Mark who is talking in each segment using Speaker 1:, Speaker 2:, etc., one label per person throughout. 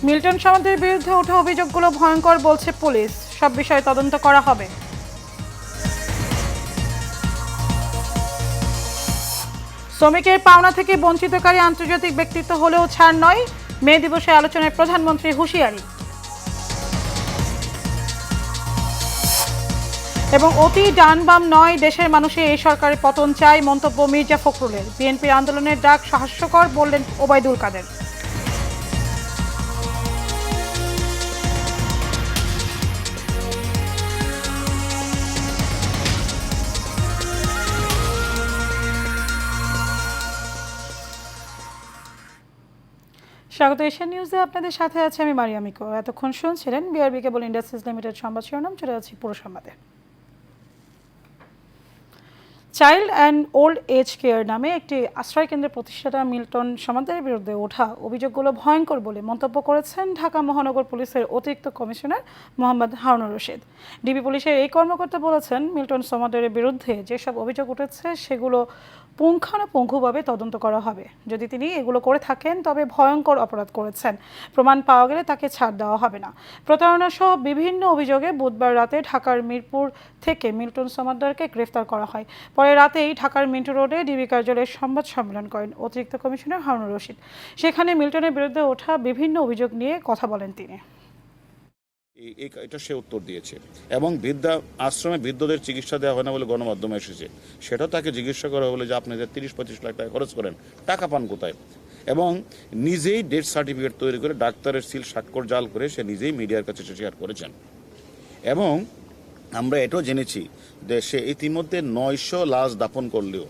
Speaker 1: Milton সামন্তের বিরুদ্ধে ওঠা অভিযোগগুলো ভয়ঙ্কর বলছে পুলিশ, সব বিষয়ে তদন্ত করা হবে। শ্রমিকের পাওনা থেকে বঞ্চিতকারী আন্তর্জাতিক ব্যক্তিত্ব হলেও ছাড় নয়, মে দিবসে আলোচনায় প্রধানমন্ত্রী হুঁশিয়ারি। এবং অতি ডান বাম নয়, দেশের মানুষের এই সরকারের পতন চাই, মন্তব্য মির্জা ফখরুলের। বিএনপির আন্দোলনের ডাক হাস্যকর বললেন ওবায়দুল কাদের। স্বাগত এশিয়ান নিউজে, আপনাদের সাথে আছে আমি মারিয়ামিকো। এতক্ষণ শুনছিলেন বিআরবি কেবল ইন্ডাস্ট্রিজ লিমিটেড সংবাদ শিরোনাম। চলে যাচ্ছি পুরো সংবাদে। Child and old age care নামে একটি আশ্রয়কেন্দ্রের প্রতিষ্ঠাতা মিল্টন সামন্তের বিরুদ্ধে ওঠা অভিযোগগুলো ভয়ঙ্কর বলে মন্তব্য করেছেন ঢাকা মহানগর পুলিশের অতিরিক্ত কমিশনার মোহাম্মদ হারুনুর রশিদ। ডিবি পুলিশের এই কর্মকর্তা বলেছেন, মিল্টন সামন্তের বিরুদ্ধে যেসব অভিযোগ উঠেছে সেগুলো পুঙ্খানুপুঙ্খভাবে তদন্ত করা হবে। যদি তিনি এগুলো করে থাকেন তবে ভয়ঙ্কর অপরাধ করেছেন, প্রমাণ পাওয়া গেলে তাকে ছাড় দেওয়া হবে না। প্রতারণা সহ বিভিন্ন অভিযোগে বুধবার রাতে ঢাকার মিরপুর থেকে মিল্টন সামন্তেরকে গ্রেফতার করা হয়। পরে রাতেই ঢাকার মিন্টু রোডে ডিবি কার্যালয়ে সংবাদ সম্মেলন করেন অতিরিক্ত কমিশনার হারুনুর রশিদ। সেখানে মিল্টনের বিরুদ্ধে ওঠা বিভিন্ন অভিযোগ নিয়ে কথা বলেন তিনি।
Speaker 2: এটা সে উত্তর দিয়েছে এবং বৃদ্ধা আশ্রমে বৃদ্ধদের চিকিৎসা দেওয়া হয় না বলে গণমাধ্যমে এসেছে, সেটাও তাকে জিজ্ঞাসা করা বলে যে আপনি যে 30-25 লাখ টাকা খরচ করেন, টাকা পান কোথায়? এবং নিজেই ডেথ সার্টিফিকেট তৈরি করে ডাক্তারের সিল স্বাক্ষর জাল করে সে নিজেই মিডিয়ার কাছে শেয়ার করেছেন। এবং আমরা এটাও জেনেছি যে সে ইতিমধ্যে 900 লাশ দাফন করলেও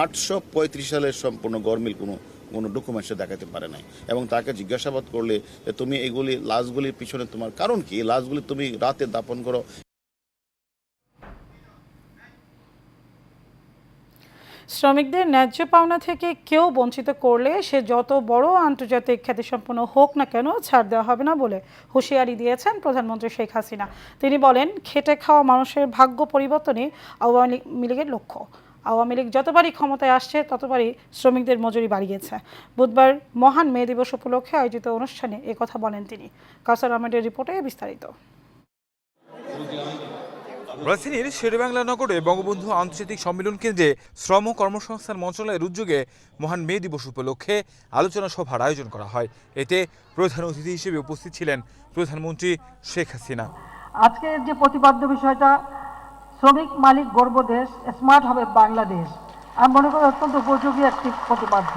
Speaker 2: 835 সালের সম্পূর্ণ গরমিল কোনো ডকুমেন্টসে দেখাতে পারে নাই। এবং তাকে জিজ্ঞাসাবাদ করলে যে তুমি এগুলি লাশগুলির পিছনে তোমার কারণ কি, এই লাশগুলি তুমি রাতে দাফন করো।
Speaker 1: শ্রমিকদের ন্যায্য পাওনা থেকে কেউ বঞ্চিত করলে সে যত বড় আন্তর্জাতিক খ্যাতিসম্পন্ন হোক না কেন ছাড় দেওয়া হবে না বলে হুঁশিয়ারি দিয়েছেন প্রধানমন্ত্রী শেখ হাসিনা। তিনি বলেন, খেটে খাওয়া মানুষের ভাগ্য পরিবর্তনই আওয়ামী লীগের লক্ষ্য। আওয়ামী লীগ যতবারই ক্ষমতায় আসছে ততবারই শ্রমিকদের মজুরি বাড়িয়েছে। বুধবার মহান মে দিবস উপলক্ষে আয়োজিত অনুষ্ঠানে একথা বলেন তিনি। কাউসার আহমেদের রিপোর্টে বিস্তারিত।
Speaker 3: রাজধানীর শেরেবাংলা নগরে বঙ্গবন্ধু আন্তর্জাতিক সম্মেলন কেন্দ্রে শ্রম কর্মসংস্থান মন্ত্রণালয়ের উদ্যোগে মহান মে দিবস উপলক্ষে আলোচনা সভার আয়োজন করা হয়। এতে প্রধান অতিথি হিসেবে উপস্থিত ছিলেন প্রধানমন্ত্রী শেখ হাসিনা।
Speaker 4: আজকের যে প্রতিপাদ্য বিষয়টা, শ্রমিক মালিক গর্ব দেশ, স্মার্ট হবে বাংলাদেশ, আমি মনে করি অত্যন্ত উপযোগী একটি প্রতিপাদ্য।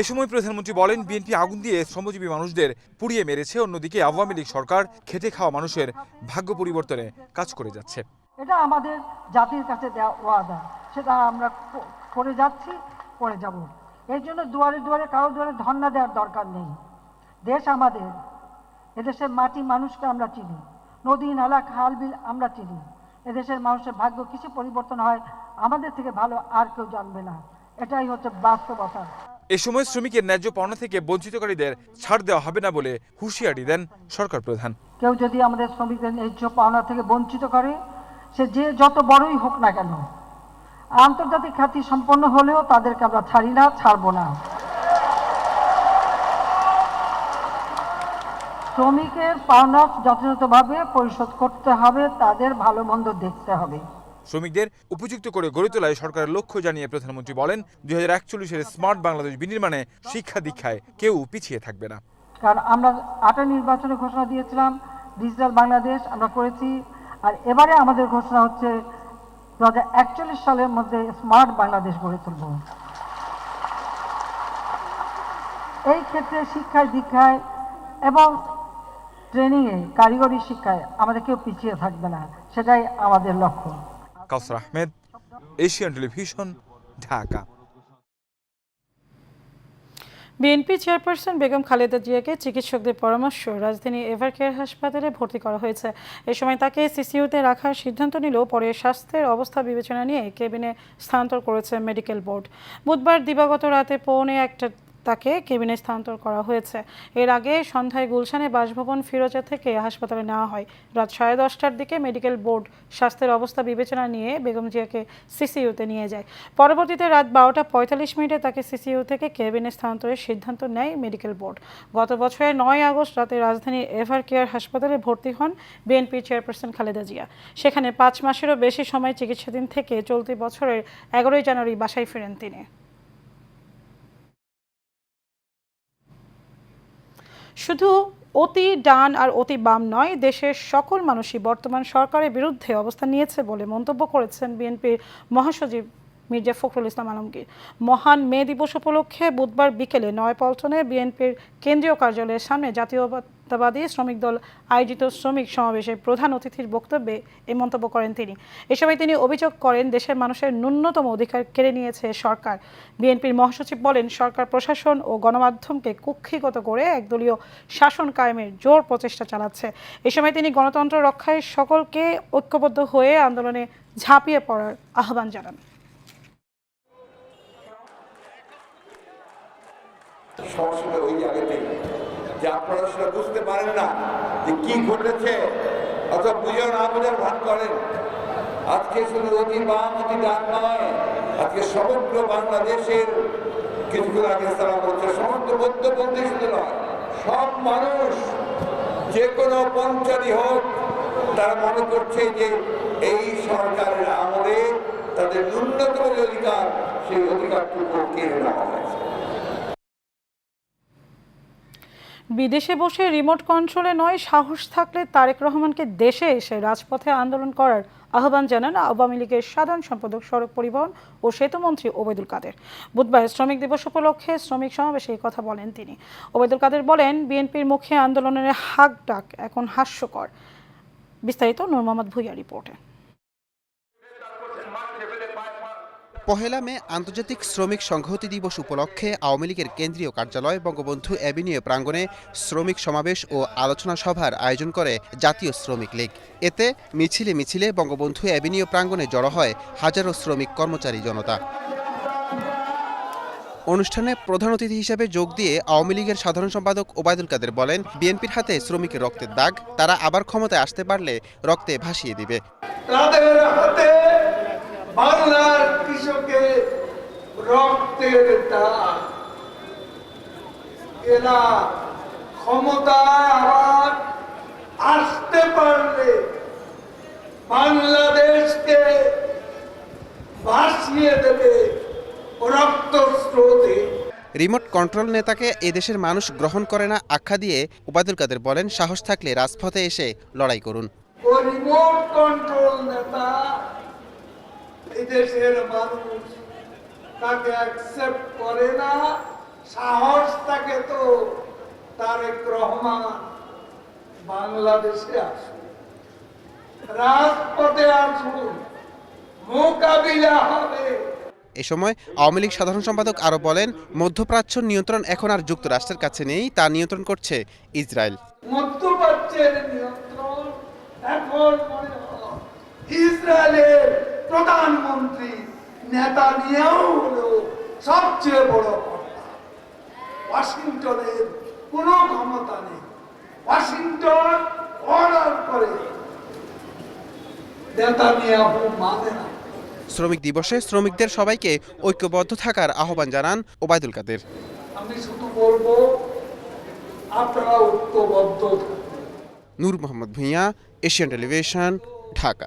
Speaker 3: এ সময় প্রধানমন্ত্রী বলেন, বিএনপি আগুন দিয়ে শ্রমজীবী মানুষদের পুড়িয়ে মেরেছে, অন্যদিকে আওয়ামী লীগ সরকার খেটে খাওয়া মানুষের ভাগ্য পরিবর্তনে কাজ করে যাচ্ছে।
Speaker 4: এটা আমাদের জাতির কাছে দেওয়া ওয়াদা, সেটা আমরা করে যাচ্ছি, করে যাব। এর জন্য দুয়ারে দুয়ারে কারো দুয়ারে ধর্ণা দেওয়ার দরকার নেই। দেশ আমাদের, এদেশের মাটি মানুষকে আমরা চিনি, নদী নালা খাল বিল আমরা চিনি। এদেশের মানুষের ভাগ্য কিছু পরিবর্তন হয়, আমাদের থেকে ভালো আর কেউ জানবে না। এটাই হচ্ছে বাস্তবতা।
Speaker 3: এ সময় শ্রমিকের ন্যায্য পাওনা থেকে বঞ্চিতকারীদের ছাড় দেওয়া হবে না বলে হুঁশিয়ারি দেন সরকার প্রধান।
Speaker 4: কেউ যদি আমাদের শ্রমিকদের ন্যায্য পাওনা থেকে বঞ্চিত করে, সে যে যত বড়ই হোক না কেন, আন্তর্জাতিক খ্যাতি সম্পন্ন হলেও তাদেরকে আমরা ছাড়ি না, ছাড়বো না। শ্রমিকের পাওনা যথাযথভাবে পরিশোধ করতে হবে, তাদের ভালো মন্দ দেখতে হবে।
Speaker 3: শ্রমিকদের উপযুক্ত করে গড়ে তোলায় সরকারের লক্ষ্য জানিয়ে প্রধানমন্ত্রী বলেন, 2041 স্মার্ট বাংলাদেশ বিনির্মাণে শিক্ষা দীক্ষায় কেউ পিছিয়ে থাকবে না।
Speaker 4: কারণ আমরা 8 নির্বাচনে ঘোষণা দিয়েছিলাম ডিজিটাল বাংলাদেশ আমরা করেছি, আর এবারে আমাদের ঘোষণা হচ্ছে 2041 সালের মধ্যে স্মার্ট বাংলাদেশ গড়ে তুলব। এই ক্ষেত্রে শিক্ষায় দীক্ষায় এবং ট্রেনিংয়ে, কারিগরি শিক্ষায় আমাদের কেউ পিছিয়ে থাকবে না, সেটাই আমাদের লক্ষ্য।
Speaker 3: Kawsar Ahmed, Asian television, Dhaka.
Speaker 1: BNP chairperson Begum Khaleda জিয়াকে চিকিৎসকদের পরামর্শ রাজধানী এভারকেয়ার হাসপাতালে ভর্তি করা হয়েছে। এ সময় তাকে সিসিইউতে রাখার সিদ্ধান্ত নিলেও পরে স্বাস্থ্যের অবস্থা বিবেচনা নিয়ে কেবিনে স্থানান্তর করেছে মেডিকেল বোর্ড। বুধবার দিবাগত রাতে 1:15 তাকে কেবিনে স্থানান্তর করা হয়েছে। এর আগে সন্ধ্যায় গুলশানে বাসভবন ফিরোজা থেকে হাসপাতালে নেওয়া হয়। রাত 10:30টার দিকে মেডিকেল বোর্ড স্বাস্থ্যের অবস্থা বিবেচনা নিয়ে বেগম জিয়াকে সিসিইউতে নিয়ে যায়। পরবর্তীতে রাত 12:45 তাকে সিসিইউ থেকে কেবিনে স্থানান্তরের সিদ্ধান্ত নেয় মেডিকেল বোর্ড। গত বছরের 9 আগস্ট রাতে রাজধানীর এভার কেয়ার হাসপাতালে ভর্তি হন বিএনপি চেয়ারপারসন খালেদা জিয়া। সেখানে 5 মাসেরও বেশি সময় চিকিৎসাধীন থেকে চলতি বছরের 11 জানুয়ারি বাসায় ফেরেন তিনি। শুধু অতি ডান আর অতি বাম নয়, দেশের সকল মানুষই বর্তমান সরকারের বিরুদ্ধে অবস্থান নিয়েছে বলে মন্তব্য করেছেন বিএনপির মহাসচিব মির্জা ফখরুল ইসলাম আলমগীর। মহান মে দিবস উপলক্ষে বুধবার বিকেলে নয়াপল্টনে বিএনপির কেন্দ্রীয় কার্যালয়ের সামনে জাতীয়তাবাদী শ্রমিক দল আয়োজিত শ্রমিক সমাবেশে প্রধান অতিথির বক্তব্যে এই মন্তব্য করেন তিনি। এ সময় তিনি অভিযোগ করেন, দেশের মানুষের ন্যূনতম অধিকার কেড়ে নিয়েছে সরকার। বিএনপির মহাসচিব বলেন, সরকার প্রশাসন ও গণমাধ্যমকে কুক্ষিগত করে একদলীয় শাসন কায়েমের জোর প্রচেষ্টা চালাচ্ছে। এ সময় তিনি গণতন্ত্র রক্ষায় সকলকে ঐক্যবদ্ধ হয়ে আন্দোলনে ঝাঁপিয়ে পড়ার আহ্বান জানান।
Speaker 5: সমস্যাটা ওই জায়গাতেই যে আপনারা সেটা বুঝতে পারেন না যে কি ঘটেছে, অথবা বুঝে না বোঝার ভান করেন। আজকে শুধু অতি বাম অতি ডান নয়, আজকে সমগ্র বাংলাদেশের কিছুক্ষণ আগে তারা বলছে সমস্ত মধ্যপন্থী শুধু নয়, সব মানুষ যে কোনো পঞ্চায়েতই হোক, তারা মনে করছে যে এই সরকারের আমলে তাদের ন্যূনতম যে অধিকার, সেই অধিকারটুকু কেড়ে নেওয়া হয়েছে।
Speaker 1: বিদেশে বসে রিমোট কন্ট্রোলে নয়, সাহস থাকলে তারেক রহমানকে দেশে এসে রাজপথে আন্দোলন করার আহ্বান জানান আওয়ামী লীগের সাধারণ সম্পাদক, সড়ক পরিবহন ও সেতুমন্ত্রী ওবায়দুল কাদের। বুধবার শ্রমিক দিবস উপলক্ষে শ্রমিক সমাবেশে এই কথা বলেন তিনি। ওবায়দুল কাদের বলেন, বিএনপির মুখে আন্দোলনের হাক ডাক এখন হাস্যকর। বিস্তারিত নূর মোহাম্মদ ভূঁইয়া রিপোর্টে।
Speaker 6: পহেলা মে আন্তর্জাতিক শ্রমিক সংহতি দিবস উপলক্ষে আওয়ামী লীগের কেন্দ্রীয় কার্যালয় বঙ্গবন্ধু অ্যাভিনিউ প্রাঙ্গণে শ্রমিক সমাবেশ ও আলোচনা সভার আয়োজন করে জাতীয় শ্রমিক লীগ। এতে মিছিলে মিছিলে বঙ্গবন্ধু অ্যাভিনিউ প্রাঙ্গণে জড়ো হয় হাজারো শ্রমিক কর্মচারী জনতা। অনুষ্ঠানে প্রধান অতিথি হিসেবে যোগ দিয়ে আওয়ামী লীগের সাধারণ সম্পাদক ওবায়দুল কাদের বলেন, বিএনপির হাতে শ্রমিকের রক্তের দাগ, তারা আবার ক্ষমতায় আসতে পারলে রক্তে ভাসিয়ে দিবে।
Speaker 7: তাদের হাতে বাংলার কৃষকের রক্তের দাগ, এরা ক্ষমতায় আবার আসতে পারলে বাংলাদেশকে ভাসিয়ে দেবে রক্ত স্রোতে।
Speaker 6: রিমোট কন্ট্রোল নেতাকে এদেশের মানুষ গ্রহণ করে না আখ্যা দিয়ে ওবায়দুল কাদের বলেন, সাহস থাকলে রাজপথে এসে লড়াই করুন।
Speaker 7: ও রিমোট কন্ট্রোল নেতা এদেশের মানুষ তাকে অ্যাকসেপ্ট করে না। সাহস থাকে তো তারেক রহমান বাংলাদেশে আসুন, রাজপথে আসুন, মোকাবিলা হবে।
Speaker 6: এ সময় আওয়ামী লীগ সাধারণ সম্পাদক আরো বলেন, মধ্যপ্রাচ্য নিয়ন্ত্রণ এখন আর যুক্তরাষ্ট্রের কাছে নেই, তা নিয়ন্ত্রণ করছে ইসরায়েল।
Speaker 7: মধ্যপ্রাচ্যের নিয়ন্ত্রণ এখন মনে হয় ইসরায়েলের প্রধানমন্ত্রী নেতানিয়াহু হলো সবচেয়ে বড় কথা। ওয়াশিংটনের কোনো ক্ষমতা নেই, ওয়াশিংটন অর্ডার করে, নেতানিয়াহু মানে না।
Speaker 6: শ্রমিক দিবসে শ্রমিকদের সবাইকে ঐক্যবদ্ধ থাকার আহ্বান জানান ওবায়দুল কাদের।
Speaker 7: আমি শুধু বলবো, আপনারা ঐক্যবদ্ধ থাকুন।
Speaker 6: নূর মোহাম্মদ ভূঁইয়া, এশিয়ান টেলিভিশন, ঢাকা।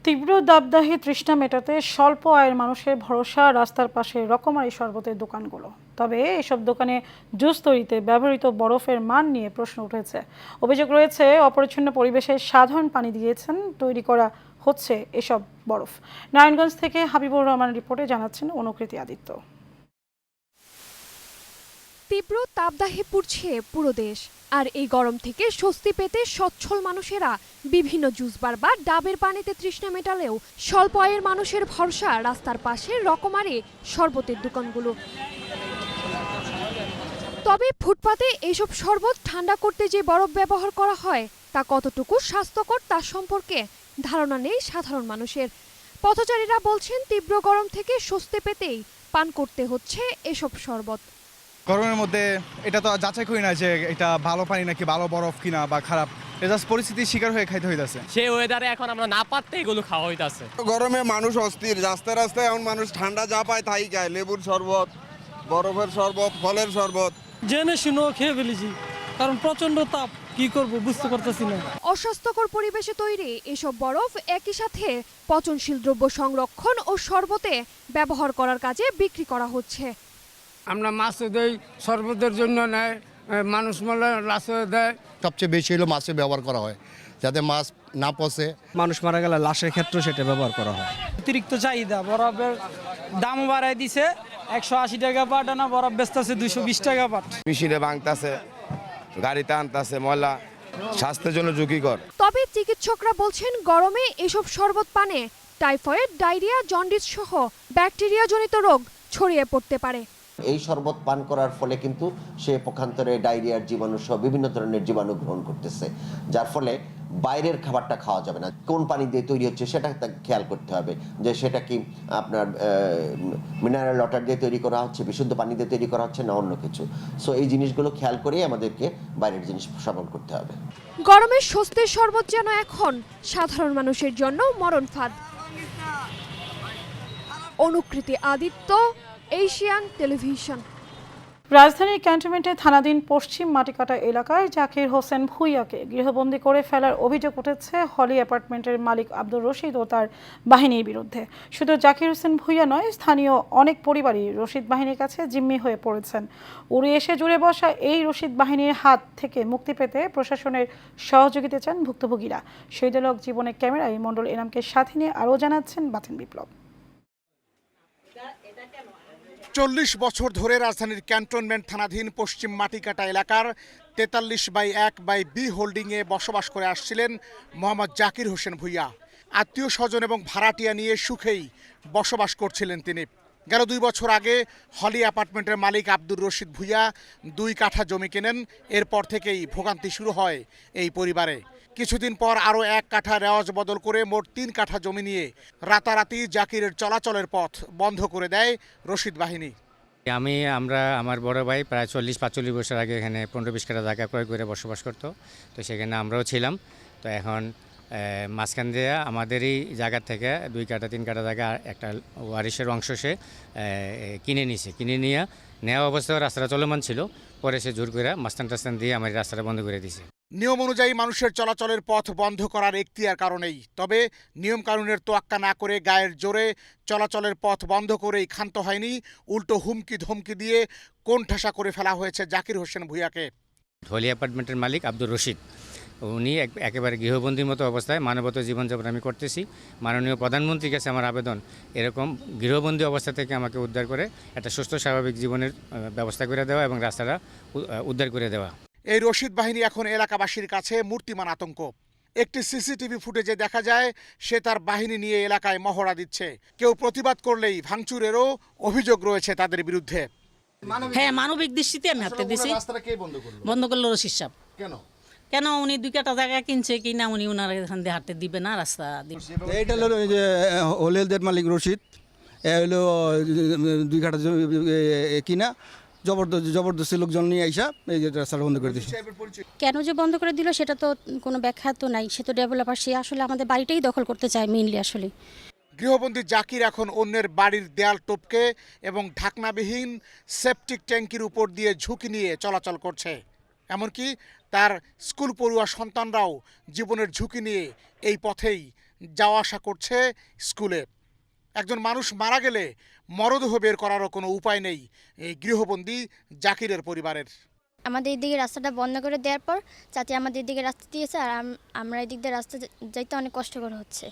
Speaker 1: তীব্র দাবদাহে তৃষ্ণা মেটাতে স্বল্প আয়ের মানুষের ভরসা রাস্তার পাশে রকমারি শরবতের দোকানগুলো। তবে এসব দোকানে জুস তৈরিতে ব্যবহৃত বরফের মান নিয়ে প্রশ্ন উঠেছে। অভিযোগ রয়েছে, অপরিচ্ছন্ন পরিবেশে সাধারণ পানি দিয়েছেন তৈরি করা হচ্ছে এসব বরফ। নারায়ণগঞ্জ থেকে হাবিবুর রহমান রিপোর্টে জানাচ্ছেন অনুকৃতি আদিত্য।
Speaker 8: তীব্র তাপদাহে পুড়ছে পুরো দেশ, আর এই গরম থেকে স্বস্তি পেতে সচ্ছল মানুষেরা বিভিন্ন জুস বার বা ডাবের পানিতে তৃষ্ণা মেটালেও স্বল্প আয়ের মানুষের ভরসা রাস্তার পাশে রকমারি শরবতের দোকানগুলো। তবে ফুটপাতে এইসব শরবত ঠান্ডা করতে যে বরফ ব্যবহার করা হয় তা কতটুকু স্বাস্থ্যকর তা সম্পর্কে ধারণা নেই সাধারণ মানুষের। পথচারীরা বলছেন, তীব্র গরম থেকে স্বস্তি পেতেই পান করতে হচ্ছে এসব শরবত।
Speaker 9: গরমের মধ্যে এটা তো যাচাই করি না যে এটা ভালো পানি নাকি ভালো বরফ কিনা বা খারাপ, এটা জাস্ট পরিস্থিতির শিকার হয়ে খাইতে হইতাছে।
Speaker 10: সেই ওয়েদারে এখন আমরা না পারতে এগুলো খাওয়া হইতাছে।
Speaker 11: গরমে মানুষ অস্থির, রাস্তায় রাস্তায় এখন মানুষ ঠান্ডা যা পায় তাই খায়, লেবুর শরবত, বরফের শরবত, ফলের শরবত।
Speaker 12: জেনে শুনেও খেয়ে ফেলেছি, কারণ প্রচন্ড তাপ, কি করব বুঝতে পারতেছি না।
Speaker 8: অস্বাস্থ্যকর পরিবেশে তৈরি এসব বরফ একই সাথে পচনশীল দ্রব্য সংরক্ষণ ও শরবতে ব্যবহার করার কাজে বিক্রি করা হচ্ছে।
Speaker 12: আমরা মাছও দেই, শরবতের জন্য নেয়, মানুষ মারা লাশও দেয়।
Speaker 9: সবচেয়ে বেশি হলো মাছে ব্যবহার করা হয়, যাতে মাছ না পচে। মানুষ মারা গেলে লাশের ক্ষেত্রে সেটা ব্যবহার করা হয়।
Speaker 12: অতিরিক্ত চাহিদা, বরফের দাম বাড়ায় দিছে, 180 টাকা পাট আনা বরফ বেচতেছে 220 টাকা পাট।
Speaker 11: মেশিনে ভাঙতাছে, গাড়িতে আনতাছে, ময়লা স্বাস্থ্যের জন্য ঝুঁকিকর।
Speaker 8: তবে চিকিৎসকরা বলছেন গরমে এসব শরবত পানে টাইফয়েড, ডায়রিয়া, জন্ডিস সহ ব্যাকটেরিয়া জনিত রোগ ছড়িয়ে পড়তে পারে।
Speaker 13: এই শরবত পান করার ফলে কিন্তু সে পক্ষান্তরে ডায়রিয়ার জীবাণু সহ বিভিন্ন ধরনের জীবাণু গ্রহণ করতেছে, যার ফলে বাইরের খাবারটা খাওয়া যাবে না। কোন পানি দিয়ে তৈরি হচ্ছে সেটা খেয়াল করতে হবে, যে সেটা কি আপনার মিনারেল ওয়াটার দিয়ে তৈরি করা হচ্ছে, বিশুদ্ধ পানি দিয়ে তৈরি করা হচ্ছে না অন্য কিছু। সো এই জিনিসগুলো খেয়াল করেই আমাদেরকে বাইরের জিনিস সেবন করতে হবে।
Speaker 8: গরমের স্বস্তির শরবত যেন এখন সাধারণ মানুষের জন্য মরণ ফাঁদ। অনুকৃতি আদিত্য, এশিয়ান টেলিভিশন।
Speaker 1: রাজধানীর ক্যান্টনমেন্টের থানাধীন পশ্চিম মাটিকাটা এলাকায় জাকির হোসেন ভূঁইয়াকে গৃহবন্দী করে ফেলার অভিযোগ উঠেছে হলি অ্যাপার্টমেন্টের মালিক আব্দুর রশিদ ও তার বাহিনীর বিরুদ্ধে। শুধু জাকির হোসেন ভূঁইয়া নয়, স্থানীয় অনেক পরিবারই রশিদ বাহিনীর কাছে জিম্মি হয়ে পড়েছেন। উড়ে এসে জুড়ে বসা এই রশিদ বাহিনীর হাত থেকে মুক্তি পেতে প্রশাসনের সহযোগিতা চান ভুক্তভোগীরা। শহীদুলক জীবনের ক্যামেরায় মণ্ডল এনামকে সাথে নিয়ে আরও জানাচ্ছেন বাতিন বিপ্লব।
Speaker 14: 40 বছর ধরে রাজধানীর ক্যান্টনমেন্ট থানাধীন পশ্চিম মাটিকাটা এলাকার 43/1/B হোল্ডিংয়ে বসবাস করে আসছিলেন মোহাম্মদ জাকির হোসেন ভূঁইয়া। আত্মীয় স্বজন এবং ভাড়াটিয়া নিয়ে সুখেই বসবাস করছিলেন তিনি। গেল 2 বছর আগে হলি অ্যাপার্টমেন্টের মালিক আব্দুর রশিদ ভূঁইয়া 2 কাঠা জমি কেনেন। এরপর থেকেই ভোগান্তি শুরু হয় এই পরিবারে। কিছুদিন পর আরও 1 কাঠা রেওয়াজ বদল করে মোট 3 কাঠা জমি নিয়ে রাতারাতি জাকিরের চলাচলের পথ বন্ধ করে দেয় রশিদ বাহিনী।
Speaker 10: আমরা আমার বড় ভাই প্রায় 40-45 বছর আগে এখানে 15-20 কাঠা জায়গা ক্রয় করে বসবাস করতো, তো সেখানে আমরাও ছিলাম। তো এখন মাঝখান দিয়ে আমাদেরই জায়গা থেকে 2 কাঠা 3 কাঠা জায়গা একটা ওয়ারিশের অংশ সে কিনে নিয়েছে। কিনে নিয়ে নেওয়া অবস্থায় রাস্তাটা চলমান ছিল, পরে সে জোর করে মাস্তান টাস্তান দিয়ে আমার রাস্তাটা বন্ধ করে দিয়েছে।
Speaker 14: নিয়ম অনুযায়ী মানুষের চলাচলের পথ বন্ধ করার এখতিয়ার কারণেই, তবে নিয়ম কানুনের তোয়াক্কা না করে গায়ের জোরে চলাচলের পথ বন্ধ করেই ক্ষান্ত হয়নি, উল্টো হুমকি ধমকি দিয়ে কোণঠাসা করে ফেলা হয়েছে জাকির হোসেন ভূঁইয়াকে।
Speaker 10: হলি অ্যাপার্টমেন্টের মালিক আব্দুর রশিদ, উনি একেবারে গৃহবন্দীর মতো অবস্থায় মানবত জীবনযাপন আমি করতেছি। মাননীয় প্রধানমন্ত্রীর কাছে আমার আবেদন, এরকম গৃহবন্দী অবস্থা থেকে আমাকে উদ্ধার করে একটা সুস্থ স্বাভাবিক জীবনের ব্যবস্থা করে দেওয়া এবং রাস্তাটা উদ্ধার করে দেওয়া।
Speaker 14: এই রশিদ বাহিনী এখন এলাকাবাসীর কাছে মূর্তিমান আতঙ্ক। একটি সিসিটিভি ফুটেজে দেখা যায় সে তার বাহিনী নিয়ে এলাকায় মহড়া দিচ্ছে। কেউ প্রতিবাদ করলেই ভাঙচুরেরও অভিযোগ রয়েছে তাদের বিরুদ্ধে।
Speaker 15: হ্যাঁ, মানবিক দৃষ্টিতে আমি হাতে দিছি। বন্ধ করলো রশিদ সাহেব। কেন উনি 2 কাঠা জায়গা কিনছে কিনা উনি ওনার এখান দিয়ে হাঁটতে দিবে না, রাস্তা দিবে।
Speaker 9: এইটা হলো যে হোলেলদের মালিক রশিদ, হলো 2 কাঠা কিনা জবরদস্তি লোকজন নিয়ে আইসা এই যে রাস্তাটা বন্ধ করে দিয়েছে।
Speaker 15: কেন যে বন্ধ করে দিল সেটা তো কোনো ব্যাখ্যা তো নাই। সে তো ডেভেলপার, সে আসলে আমাদের বাড়িটাই দখল করতে চায় মেইনলি। আসলে
Speaker 14: গৃহবন্দী জাকির এখন অন্যের বাড়ির দেয়াল টপকে এবং ঢাকনাবিহীন সেপটিক ট্যাঙ্কির উপর দিয়ে ঝুঁকি নিয়ে চলাচল করছে। এমনকি তার স্কুল পড়ুয়া সন্তানরাও জীবনের ঝুঁকি নিয়ে এই পথেই যাওয়া আসা করছে স্কুলে। একজন মানুষ মারা গেলে মরদেহ বের করারও কোনো উপায় নেই এই গৃহবন্দী জাকিরের পরিবারের।
Speaker 15: আমাদের এদিকে রাস্তাটা বন্ধ করে দেওয়ার পর চাচি আমাদের এদিকে রাস্তা দিয়েছে, আর আমরা এদিক দিয়ে রাস্তা যাইতে অনেক কষ্টকর হচ্ছে।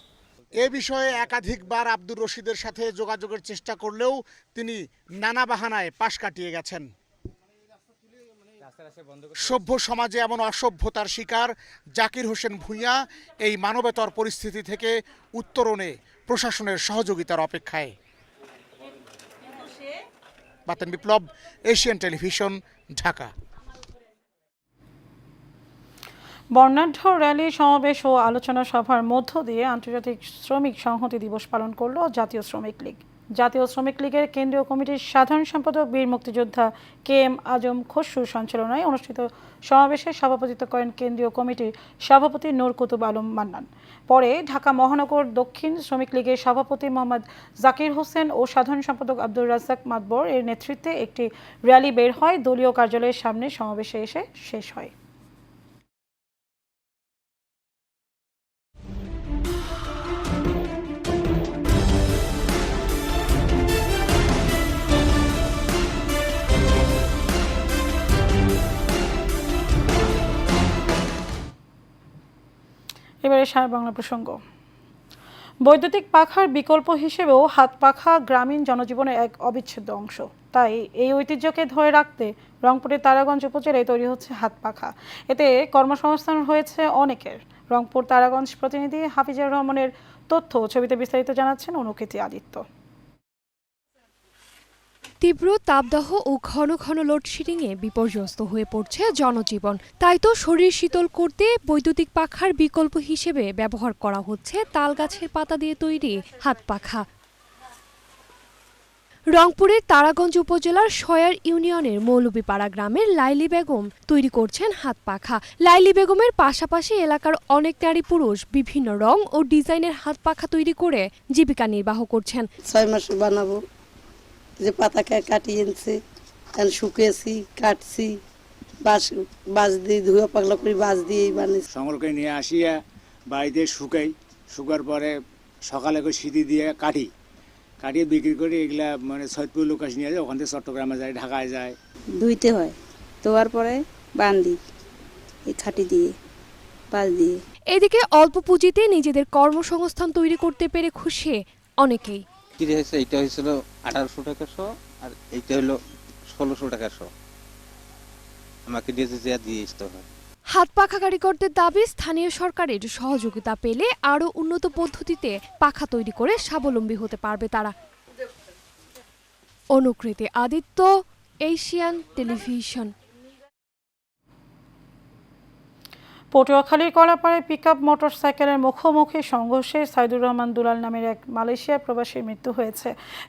Speaker 14: এ বিষয়ে একাধিকবার আব্দুর রশিদের সাথে যোগাযোগের চেষ্টা করলেও তিনি নানা বাহানায় পাশ কাটিয়ে গেছেন। সভ্য সমাজে এমন অসভ্যতার শিকার জাকির হোসেন ভূঁইয়া এই মানবেতর পরিস্থিতি থেকে উত্তরণে প্রশাসনের সহযোগিতার অপেক্ষায়। বাতেন বিপ্লব, এশিয়ান টেলিভিশন, ঢাকা।
Speaker 1: বর্ণাঢ্য র্যালি, সমাবেশ ও আলোচনা সভার মধ্য দিয়ে আন্তর্জাতিক শ্রমিক সংহতি দিবস পালন করল জাতীয় শ্রমিক লীগ। জাতীয় শ্রমিক লীগের কেন্দ্রীয় কমিটির সাধারণ সম্পাদক বীর মুক্তিযোদ্ধা KM আজম খসরুর সঞ্চালনায় অনুষ্ঠিত সমাবেশে সভাপতিত্ব করেন কেন্দ্রীয় কমিটির সভাপতি নূর কুতুব আলম মান্নান। পরে ঢাকা মহানগর দক্ষিণ শ্রমিক লীগের সভাপতি মোহাম্মদ জাকির হোসেন ও সাধারণ সম্পাদক আব্দুর রাজ্জাক মাতবর এর নেতৃত্বে একটি র্যালি বের হয় দলীয় কার্যালয়ের সামনে সমাবেশে এসে শেষ হয়। এবারে সারা বাংলা প্রসঙ্গ। বৈদ্যুতিক পাখার বিকল্প হিসেবেও হাত পাখা গ্রামীণ জনজীবনের এক অবিচ্ছেদ্য অংশ। তাই এই ঐতিহ্যকে ধরে রাখতে রংপুরের তারাগঞ্জ উপজেলায় তৈরি হচ্ছে হাত পাখা। এতে কর্মসংস্থান হয়েছে অনেকের। রংপুর তারাগঞ্জ প্রতিনিধি হাফিজুর রহমানের তথ্য ছবিতে বিস্তারিত জানাচ্ছেন অনুকৃতি আদিত্য।
Speaker 8: তীব্র তাপদাহ ও ঘন ঘন লোডশেডিংয়ে বিপর্যস্ত হয়ে পড়ছে জনজীবন। তাই তো শরীর শীতল করতে বৈদ্যুতিক পাখার বিকল্প হিসেবে ব্যবহার করা হচ্ছে তাল গাছের পাতা দিয়ে তৈরি হাত পাখা। রংপুরের তারাগঞ্জ উপজেলার শয়ার ইউনিয়নের মৌলভীপাড়া গ্রামের লাইলি বেগম তৈরি করছেন হাত পাখা। লাইলি বেগমের পাশাপাশি এলাকার অনেক নারী পুরুষ বিভিন্ন রং ও ডিজাইনের হাত পাখা তৈরি করে জীবিকা নির্বাহ করছেন।
Speaker 16: 6 মাসে বানাবো, যে পাতাকে কাটিয়ে এনেছি, শুকিয়েছি, কাটছি, বাঁশ দিয়ে ধুয়ে পাগলা করে বাঁশ দিয়ে বানিয়েছি।
Speaker 17: সংগ্রহ করে নিয়ে আসিয়া বাড়িতে শুকার পরে সকালে করে সিঁড়ি দিয়ে কাটিয়ে বিক্রি করে এগুলা মানে সৈয়দপুর লোকাশ নিয়ে যায়, ওখান থেকে চট্টগ্রামে যায়, ঢাকায় যায়।
Speaker 16: ধুইতে হয়, ধোয়ার পরে বান্ধি এই খাটি দিয়ে বাঁশ দিয়ে।
Speaker 8: এদিকে অল্প পুঁজিতে নিজেদের কর্মসংস্থান তৈরি করতে পেরে খুশি অনেকেই।
Speaker 18: এইটা হয়েছিল 1800 টাকা শ, আর এইটা হলো 1600 টাকা শ। আমাকে দিয়ে আসতে হয়।
Speaker 8: হাত পাখা কারিগরদের দাবি স্থানীয় সরকারের সহযোগিতা পেলে আরও উন্নত পদ্ধতিতে পাখা তৈরি করে স্বাবলম্বী হতে পারবে তারা। অনুকৃতি আদিত্য, এশিয়ান টেলিভিশন।
Speaker 1: পটুয়াখালীর কলাপাড়ায় পিকআপ মোটরসাইকেলের মুখোমুখি সংঘর্ষে সাইদুর রহমান দুলাল নামের এক মালয়েশিয়া প্রবাসীর মৃত্যু হয়েছে।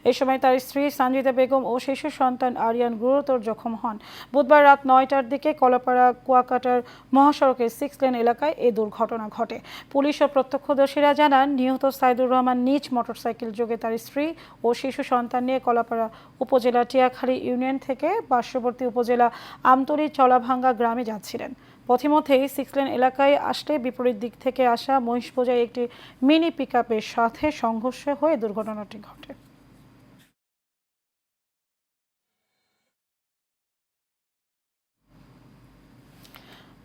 Speaker 1: এই সময় তার স্ত্রী সঞ্জিতা বেগম ও শিশু সন্তান আরিয়ান গুরুতর জখম হন। বুধবার রাত 9টার দিকে কলাপাড়া কুয়াকাটার মহাসড়কের 6 লেন এলাকায় এই দুর্ঘটনা ঘটে। পুলিশ ও প্রত্যক্ষদর্শীরা জানান, নিহত সাইদুর রহমান নিজ মোটরসাইকেল যোগে তার স্ত্রী ও শিশু সন্তান নিয়ে কলাপাড়া উপজেলা টিয়াখালী ইউনিয়ন থেকে পার্শ্ববর্তী উপজেলা আমতলী চলাভাঙ্গা গ্রামে যাচ্ছিলেন। পথিমধ্যেই 6 লেন এলাকায় আসলে বিপরীত দিক থেকে আসা মহিষবোঝাই একটি মিনি পিকআপের সাথে সংঘর্ষ হয়ে দুর্ঘটনাটি ঘটে।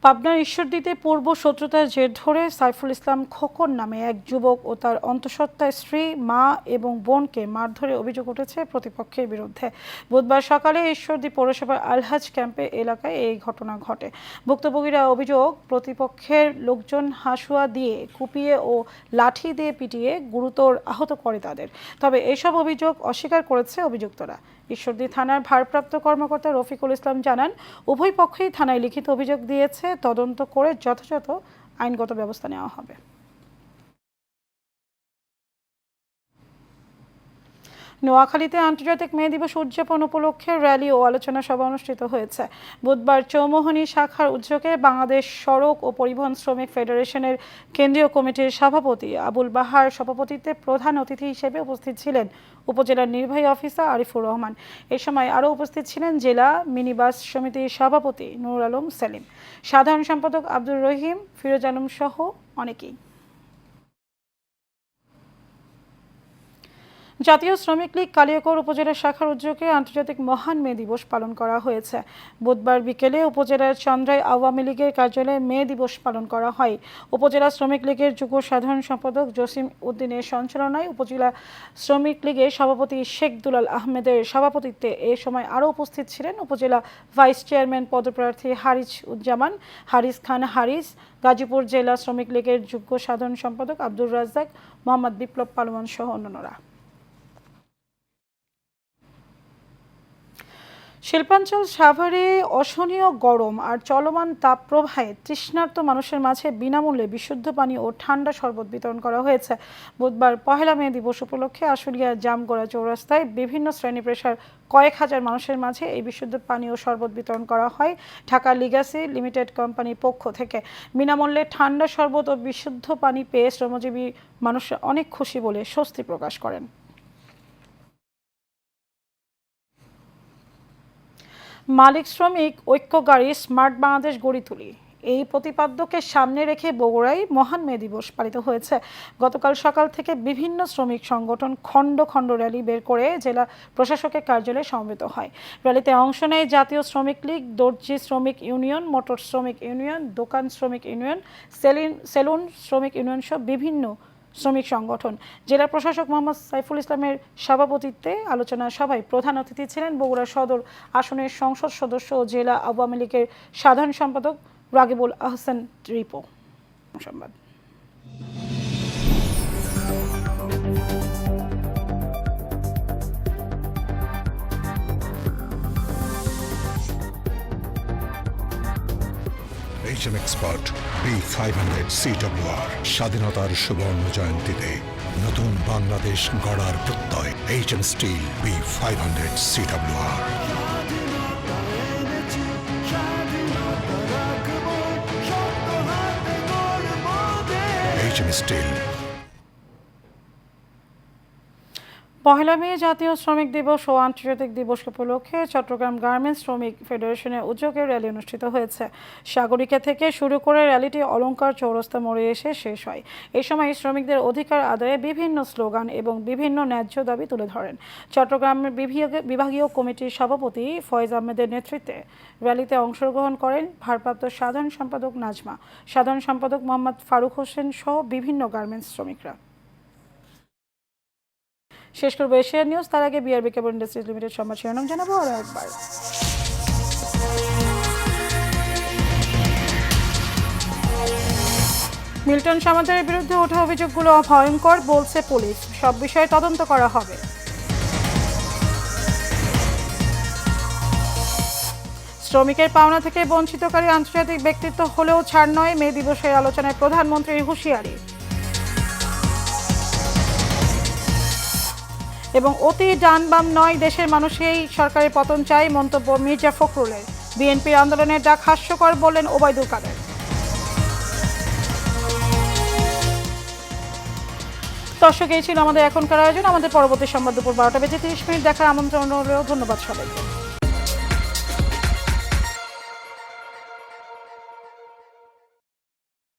Speaker 1: পাবনার ঈশ্বরদীতে পূর্ব শত্রুতার জের ধরে সাইফুল ইসলাম খোকন নামে এক যুবক ও তার অন্তঃসত্ত্বা স্ত্রী, মা এবং বোনকে মারধরে অভিযোগ উঠেছে প্রতিপক্ষের বিরুদ্ধে। বুধবার সকালে ঈশ্বরদী পৌরসভার আলহাজ ক্যাম্পে এলাকায় এই ঘটনা ঘটে। ভুক্তভোগীরা অভিযোগ, প্রতিপক্ষের লোকজন হাসুয়া দিয়ে, কুপিয়ে ও লাঠি দিয়ে পিটিয়ে গুরুতর আহত করে তাদের। তবে এসব অভিযোগ অস্বীকার করেছে অভিযুক্তরা। ঈশ্বরদী থানার ভারপ্রাপ্ত কর্মকর্তা রফিকুল ইসলাম জানান, উভয় পক্ষই থানায় লিখিত অভিযোগ দিয়েছে, তদন্ত করে যথাযথ আইনগত ব্যবস্থা নেওয়া হবে। নোয়াখালীতে আন্তর্জাতিক মে দিবস উদযাপন উপলক্ষে র্যালি ও আলোচনা সভা অনুষ্ঠিত হয়েছে। বুধবার চৌমোহনী শাখার উদ্যোগে বাংলাদেশ সড়ক ও পরিবহন শ্রমিক ফেডারেশনের কেন্দ্রীয় কমিটির সভাপতি আবুল বাহার সভাপতিত্বে প্রধান অতিথি হিসেবে উপস্থিত ছিলেন উপজেলার নির্বাহী অফিসার আরিফুর রহমান। এ সময় আরও উপস্থিত ছিলেন জেলা মিনিবাস সমিতির সভাপতি নুর আলম সেলিম, সাধারণ সম্পাদক আব্দুর রহিম, ফিরোজ আলম সহ অনেকেই। জাতীয় শ্রমিক লীগ কালিয়াকৈর উপজেলা শাখার উদ্যোগে আন্তর্জাতিক মহান মে দিবস পালন করা হয়েছে। বুধবার বিকেলে উপজেলার চন্দ্রাই আওয়ামী লীগের কার্যালয়ে মে দিবস পালন করা হয়। উপজেলা শ্রমিক লীগের যুগ্ম সাধারণ সম্পাদক জসিম উদ্দিনের সঞ্চালনায় উপজেলা শ্রমিক লীগের সভাপতি শেখ দুলাল আহমেদের সভাপতিত্বে এ সময় আরও উপস্থিত ছিলেন উপজেলা ভাইস চেয়ারম্যান পদপ্রার্থী হারিস উজ্জামান, হারিস খান হারিস, গাজীপুর জেলা শ্রমিক লীগের যুগ্ম সাধারণ সম্পাদক আব্দুর রাজ্জাক, মোহাম্মদ বিপ্লব পালোয়ান সহ অন্যান্যরা। শিল্পাঞ্চল সাভারে অসহনীয় গরম আর চলমান তাপপ্রবাহে তৃষ্ণার্ত মানুষের মাঝে বিনামূল্যে বিশুদ্ধ পানি ও ঠান্ডা শরবত বিতরণ করা হয়েছে। বুধবার 1 মে দিবস উপলক্ষে আশুলিয়া জামগড়া চৌরাস্তায় বিভিন্ন শ্রেণী পেশার কয়েক হাজার মানুষের মাঝে এই বিশুদ্ধ পানি ও শরবত বিতরণ করা হয় ঢাকা লিগাসি লিমিটেড কোম্পানির পক্ষ থেকে। বিনামূল্যে ঠান্ডা শরবত ও বিশুদ্ধ পানি পেয়ে শ্রমজীবী মানুষরা অনেক খুশি বলে স্বস্তি প্রকাশ করেন। মালিক শ্রমিক ঐক্য গাড়ি স্মার্ট বাংলাদেশ গড়ি তুলি, এই প্রতিপাদ্যকে সামনে রেখে বগুড়ায় মহান মে দিবস পালিত হয়েছে। গতকাল সকাল থেকে বিভিন্ন শ্রমিক সংগঠন খণ্ড খণ্ড র্যালি বের করে জেলা প্রশাসকের কার্যালয়ে সমবেত হয়। র্যালিতে অংশ নেয় জাতীয় শ্রমিক লীগ, দর্জি শ্রমিক ইউনিয়ন, মোটর শ্রমিক ইউনিয়ন, দোকান শ্রমিক ইউনিয়ন, সেলুন শ্রমিক ইউনিয়ন সহ বিভিন্ন শ্রমিক সংগঠন। জেলা প্রশাসক মোহাম্মদ সাইফুল ইসলামের সভাপতিত্বে আলোচনা সভায় প্রধান অতিথি ছিলেন বগুড়া সদর আসনের সংসদ সদস্য ও জেলা আওয়ামী লীগের সাধারণ সম্পাদক রাগিবুল আহসান রিপো। সংবাদ
Speaker 19: HM Expert B500 CWR স্বাধীনতার সুবর্ণ জয়ন্তীতে নতুন বাংলাদেশ গড়ার প্রত্যয়। HM Steel B500 CWR। HM Steel।
Speaker 1: 1 মে জাতীয় শ্রমিক দিবস ও আন্তর্জাতিক দিবস উপলক্ষে চট্টগ্রাম গার্মেন্টস শ্রমিক ফেডারেশনের উদ্যোগে র্যালি অনুষ্ঠিত হয়েছে। সাগরিকা থেকে শুরু করে র্যালিটি অলংকার চৌরাস্তা মোড়ে এসে শেষ হয়। এই সময় শ্রমিকদের অধিকার আদায়ে বিভিন্ন স্লোগান এবং বিভিন্ন ন্যায্য দাবি তুলে ধরেন। চট্টগ্রামের বিভাগীয় কমিটির সভাপতি ফয়েজ আহমেদের নেতৃত্বে র্যালিতে অংশগ্রহণ করেন ভারপ্রাপ্ত সাধারণ সম্পাদক নাজমা, সাধারণ সম্পাদক মোহাম্মদ ফারুক হোসেন সহ বিভিন্ন গার্মেন্টস শ্রমিকরা। শেষ করবো এশিয়া নিউজ, তার আগে বিআরবি কেবল ইন্ডাস্ট্রিজ লিমিটেড সংবাদ শিরোনাম জানাবো আরো একবার। মিল্টন সমাদারের বিরুদ্ধে ওঠা অভিযোগগুলো ভয়ঙ্কর বলছে পুলিশ, সব বিষয়ে তদন্ত করা হবে। শ্রমিকের পাওনা থেকে বঞ্চিতকারী আন্তর্জাতিক ব্যক্তিত্ব হলেও ছাড় নয়, মে দিবসের আলোচনায় প্রধানমন্ত্রীর হুঁশিয়ারি। এবং অতি ডান বাম নয়, দেশের মানুষই সরকারের পতন চাই, মন্তব্য মির্জা ফখরুলের। বিএনপির আন্দোলনের ডাক হাস্যকর বললেন ওবায়দুল কাদের। দর্শক, এই ছিল আমাদের এখনকার আয়োজন। আমাদের পরবর্তী সংবাদ দুপুর 12টা বেজে 30 মিনিট দেখার আমন্ত্রণ রইল। ধন্যবাদ সবাইকে।